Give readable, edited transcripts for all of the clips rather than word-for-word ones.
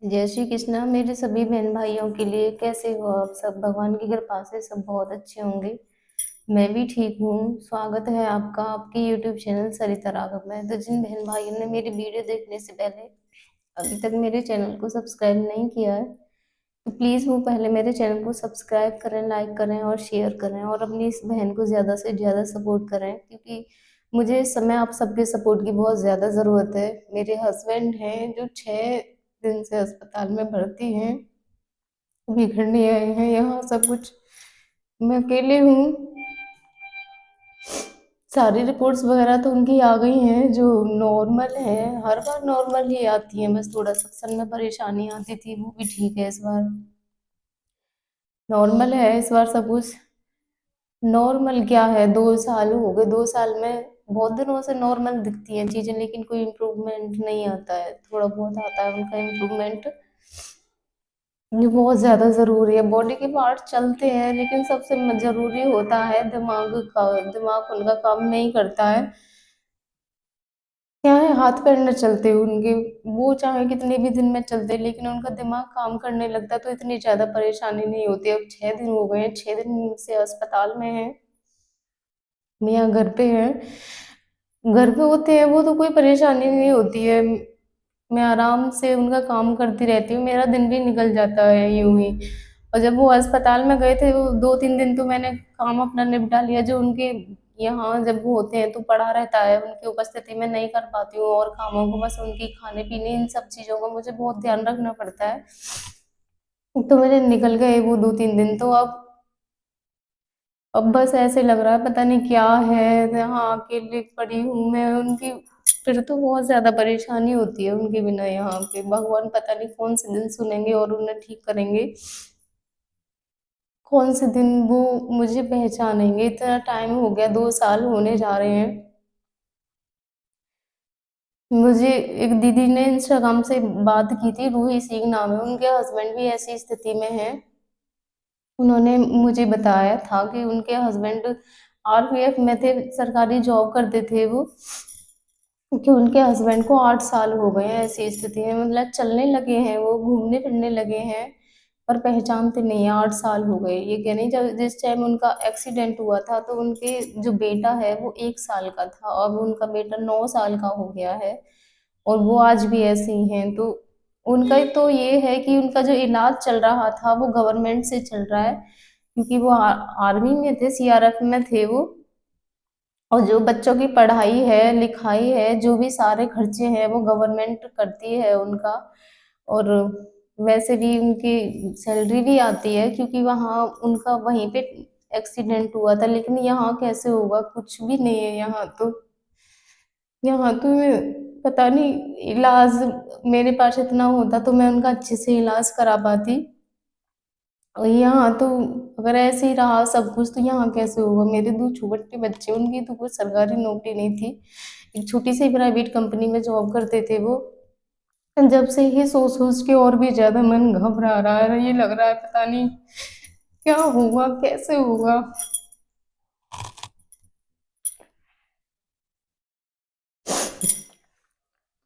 जय श्री कृष्णा मेरे सभी बहन भाइयों के लिए। कैसे हो आप सब? भगवान की कृपा से सब बहुत अच्छे होंगे। मैं भी ठीक हूँ। स्वागत है आपका आपके यूट्यूब चैनल सरिता राघव में। तो जिन बहन भाइयों ने मेरी वीडियो देखने से पहले अभी तक मेरे चैनल को सब्सक्राइब नहीं किया है, तो प्लीज़ वो पहले मेरे चैनल को सब्सक्राइब करें, लाइक करें और शेयर करें, और अपनी इस बहन को ज़्यादा से ज़्यादा सपोर्ट करें, क्योंकि मुझे इस समय आप सबके सपोर्ट की बहुत ज़्यादा ज़रूरत है। मेरे हस्बैंड हैं जो 6 दिन से अस्पताल में भर्ती हैं, अभी घर नहीं आए हैं। यहाँ सब कुछ मैं अकेले हूँ। सारी रिपोर्ट्स वगैरह तो उनकी आ गई हैं जो नॉर्मल है। हर बार नॉर्मल ही आती हैं, बस थोड़ा सा सन में परेशानी आती थी, वो भी ठीक है। इस बार नॉर्मल है, इस बार सब कुछ नॉर्मल। क्या है, 2 साल हो गए, 2 साल में बहुत दिनों से नॉर्मल दिखती हैं चीजें, लेकिन कोई इम्प्रूवमेंट नहीं आता है। थोड़ा बहुत आता है उनका इम्प्रूवमेंट, ये बहुत ज्यादा जरूरी है। बॉडी के पार्ट चलते हैं, लेकिन सबसे जरूरी होता है दिमाग का। दिमाग उनका काम नहीं करता है। क्या है, हाथ पैर न चलते उनके, वो चाहे कितने भी दिन में चलते, लेकिन उनका दिमाग काम करने लगता है तो इतनी ज्यादा परेशानी नहीं होती। अब 6 दिन हो गए हैं, 6 दिन से अस्पताल में है। मैं यहाँ घर पे है, घर पे होते हैं वो तो कोई परेशानी नहीं होती है। मैं आराम से उनका काम करती रहती हूँ, मेरा दिन भी निकल जाता है यूं ही। और जब वो अस्पताल में गए थे, वो 2-3 दिन तो मैंने काम अपना निपटा लिया। जो उनके यहाँ जब वो होते हैं तो पड़ा रहता है, उनकी उपस्थिति में नहीं कर पाती हूँ और कामों को, बस उनकी खाने पीने इन सब चीज़ों का मुझे बहुत ध्यान रखना पड़ता है। तो मेरे निकल गए वो 2-3 दिन। तो अब बस ऐसे लग रहा है पता नहीं क्या है, यहाँ अकेले पड़ी हूँ मैं उनकी। फिर तो बहुत ज्यादा परेशानी होती है उनके बिना यहाँ पे। भगवान पता नहीं कौन से दिन सुनेंगे और उन्हें ठीक करेंगे, कौन से दिन वो मुझे पहचानेंगे। इतना टाइम हो गया, 2 साल होने जा रहे हैं। मुझे एक दीदी ने इंस्टाग्राम से बात की थी, रूही सिंह नाम है, उनके हस्बैंड भी ऐसी स्थिति में है। उन्होंने मुझे बताया था कि उनके हस्बैंड आरपीएफ में थे, सरकारी जॉब करते थे वो, क्योंकि उनके हस्बैंड को 8 साल हो गए हैं ऐसी स्थिति में। मतलब चलने लगे हैं, वो घूमने फिरने लगे हैं, पर पहचानते नहीं है। 8 साल हो गए। ये कह नहीं, जब जिस टाइम उनका एक्सीडेंट हुआ था तो उनके जो बेटा है वो 1 साल का था, अब उनका बेटा 9 साल का हो गया है, और वो आज भी ऐसे ही हैं। तो उनका तो ये है कि उनका जो इलाज चल रहा था वो गवर्नमेंट से चल रहा है, क्योंकि वो आर्मी में थे, सीआरएफ में थे वो। और जो बच्चों की पढ़ाई है, लिखाई है, जो भी सारे खर्चे हैं वो गवर्नमेंट करती है उनका। और वैसे भी उनकी सैलरी भी आती है, क्योंकि वहाँ उनका वहीं पे एक्सीडेंट हुआ था। लेकिन यहाँ कैसे होगा, कुछ भी नहीं है यहाँ तो। यहाँ तो पता नहीं, इलाज मेरे पास इतना होता तो मैं उनका अच्छे से इलाज करा पाती। और यहाँ तो अगर ऐसे ही रहा सब कुछ तो यहाँ कैसे होगा। मेरे 2 छोटे बच्चे, उनकी तो कोई सरकारी नौकरी नहीं थी, एक छोटी सी प्राइवेट कंपनी में जॉब करते थे वो। जब से ही सोच सोच के और भी ज्यादा मन घबरा रहा है, ये लग रहा है पता नहीं क्या होगा, कैसे होगा।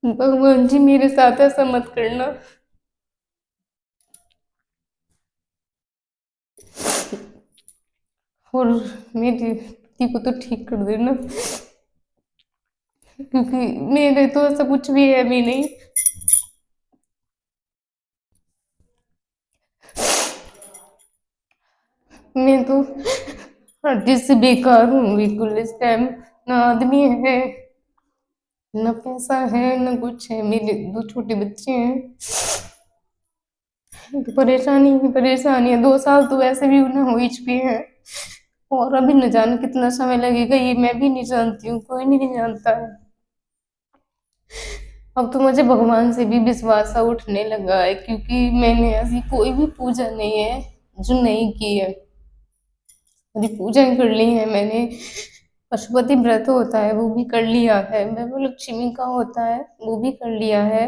भगवान जी मेरे साथ ऐसा मत करना, और मेरी दीदी को तो ठीक कर देना, क्योंकि मेरे तो ऐसा कुछ भी है भी नहीं। मैं तो हर चीज से बेकार हूँ बिल्कुल इस टाइम। ना आदमी है, ना पैसा है, ना कुछ है। मेरे 2 छोटे बच्चे हैं, तो परेशानी ही परेशानी है। 2 साल तो वैसे भी उन्हें हो ही चुके हैं, और अभी न जाने कितना समय लगेगा ये मैं भी नहीं जानती हूँ, कोई नहीं जानता है। अब तो मुझे भगवान से भी विश्वास सा उठने लगा है, क्योंकि मैंने ऐसी कोई भी पूजा नहीं है जो नहीं की है। सारी पूजाएं कर ली है मैंने। पशुपति व्रत होता है वो भी कर लिया है, मैं वो लक्ष्मी का होता है वो भी कर लिया है।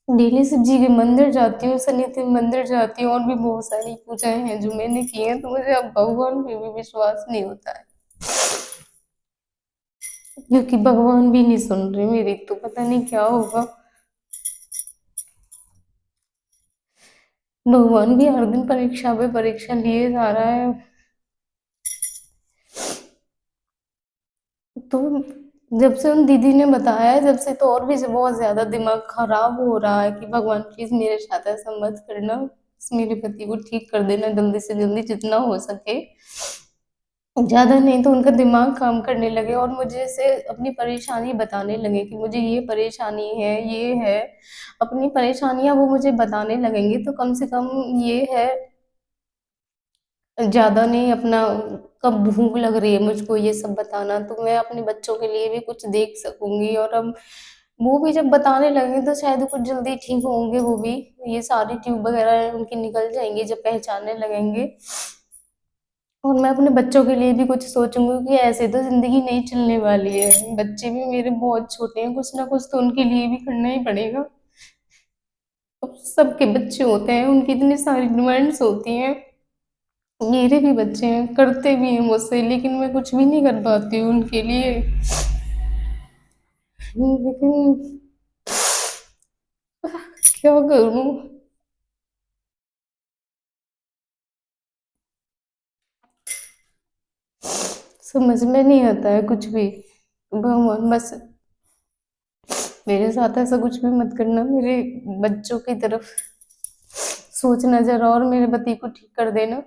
डेली शिव जी के मंदिर जाती हूँ, शनिदेव मंदिर जाती हूँ, और भी बहुत सारी पूजाएं हैं जो मैंने की हैं। तो मुझे अब भगवान पे भी विश्वास नहीं होता है, क्योंकि भगवान भी नहीं सुन रहे मेरी, तो पता नहीं क्या होगा। भगवान भी हर दिन परीक्षा पे परीक्षा लिए जा रहा है। तो जब से उन दीदी ने बताया है, जब से तो और भी बहुत ज्यादा दिमाग खराब हो रहा है कि भगवान प्लीज मेरे साथ ऐसा मत करना, बस मेरे पति को ठीक कर देना जल्दी से जल्दी जितना हो सके। ज्यादा नहीं तो उनका दिमाग काम करने लगे और मुझे से अपनी परेशानी बताने लगे कि मुझे ये परेशानी है, ये है। अपनी परेशानियां वो मुझे बताने लगेंगे तो कम से कम ये है, ज्यादा नहीं अपना, कब भूख लग रही है मुझको ये सब बताना तो मैं अपने बच्चों के लिए भी कुछ देख सकूंगी। और अब वो भी जब बताने लगेंगे तो शायद कुछ जल्दी ठीक होंगे वो भी, ये सारी ट्यूब वगैरह उनकी निकल जाएंगी जब पहचानने लगेंगे। और मैं अपने बच्चों के लिए भी कुछ सोचूंगी कि ऐसे तो जिंदगी नहीं चलने वाली है, बच्चे भी मेरे बहुत छोटे हैं, कुछ ना कुछ तो उनके लिए भी करना ही पड़ेगा। अब सबके बच्चे होते हैं, उनकी इतनी सारी डिमांड्स होती हैं। मेरे भी बच्चे हैं, करते भी हैं मुझसे, लेकिन मैं कुछ भी नहीं कर पाती हूँ उनके लिए। लेकिन क्या करूँ, समझ में नहीं आता है कुछ भी। भगवान बस मेरे साथ ऐसा कुछ भी मत करना, मेरे बच्चों की तरफ सोचना जरा और मेरे पति को ठीक कर देना।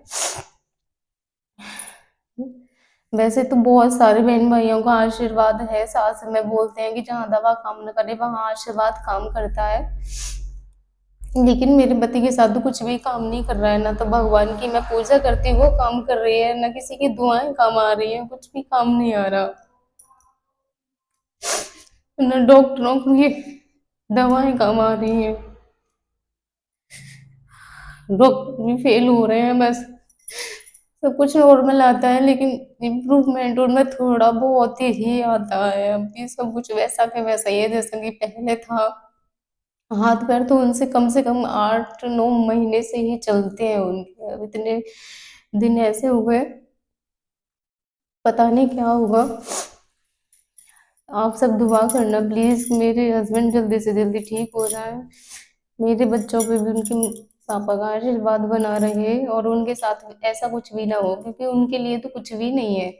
वैसे तो बहुत सारे बहन भाइयों का आशीर्वाद है, सास में बोलते हैं कि जहाँ दवा काम न करे वहां आशीर्वाद काम करता है। लेकिन मेरे पति के साथ तो कुछ भी काम नहीं कर रहा है, ना तो भगवान की मैं पूजा करती हूँ वो काम कर रही है, ना किसी की दुआएं काम आ रही है, कुछ भी काम नहीं आ रहा। ना डॉक्टरों की दवाएं काम आ रही हैं, डॉक्टर भी फेल हो रहे हैं बस। सब कुछ नॉर्मल आता है लेकिन इम्प्रूवमेंट उनमें थोड़ा बहुत ही आता है, अभी सब कुछ वैसा के वैसा ही है जैसा कि पहले था। हाथ पैर तो उनसे कम 8 9 महीने से ही चलते हैं उनके, अब इतने दिन ऐसे हो गए, पता नहीं क्या होगा। आप सब दुआ करना प्लीज, मेरे हस्बैंड जल्दी से जल्दी ठीक हो जाए, मेरे बच्चों पे भी उनके पापा का आशीर्वाद बना रहे और उनके साथ ऐसा कुछ भी ना हो, क्योंकि उनके लिए तो कुछ भी नहीं है,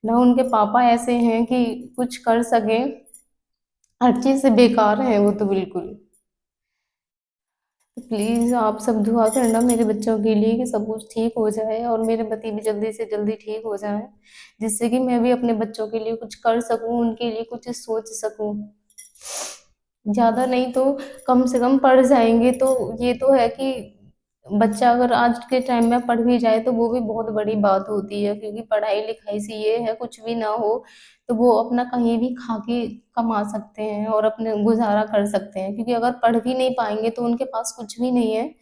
ना उनके पापा ऐसे हैं कि कुछ कर सके, हर चीज से बेकार है वो तो बिल्कुल। प्लीज आप सब दुआ करना मेरे बच्चों के लिए कि सब कुछ ठीक हो जाए और मेरे पति भी जल्दी से जल्दी ठीक हो जाए, जिससे कि मैं भी अपने बच्चों के लिए कुछ कर सकूं, उनके लिए कुछ सोच सकूं। ज्यादा नहीं तो कम से कम पढ़ जाएंगे तो ये तो है कि बच्चा अगर आज के टाइम में पढ़ भी जाए तो वो भी बहुत बड़ी बात होती है, क्योंकि पढ़ाई लिखाई से ये है कुछ भी ना हो तो वो अपना कहीं भी खा के कमा सकते हैं और अपने गुजारा कर सकते हैं, क्योंकि अगर पढ़ भी नहीं पाएंगे तो उनके पास कुछ भी नहीं है।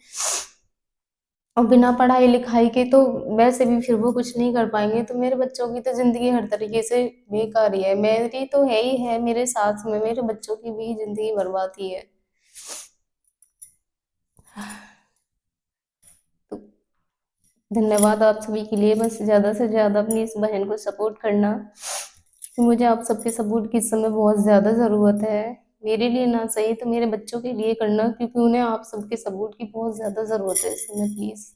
और बिना पढ़ाई लिखाई के तो वैसे भी फिर वो कुछ नहीं कर पाएंगे, तो मेरे बच्चों की तो जिंदगी हर तरीके से बेकार ही है, मेरी तो है ही है, मेरे साथ में मेरे बच्चों की भी जिंदगी बर्बाद ही है। तो धन्यवाद आप सभी के लिए, बस ज्यादा से ज्यादा अपनी इस बहन को सपोर्ट करना, मुझे आप सबके सपोर्ट की इस समय बहुत ज्यादा जरूरत है। मेरे लिए ना सही तो मेरे बच्चों के लिए करना, क्योंकि उन्हें आप सबके सपोर्ट की बहुत ज्यादा जरूरत है इस समय, प्लीज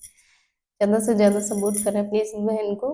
ज्यादा से ज्यादा सपोर्ट करें अपनी इस बहन को।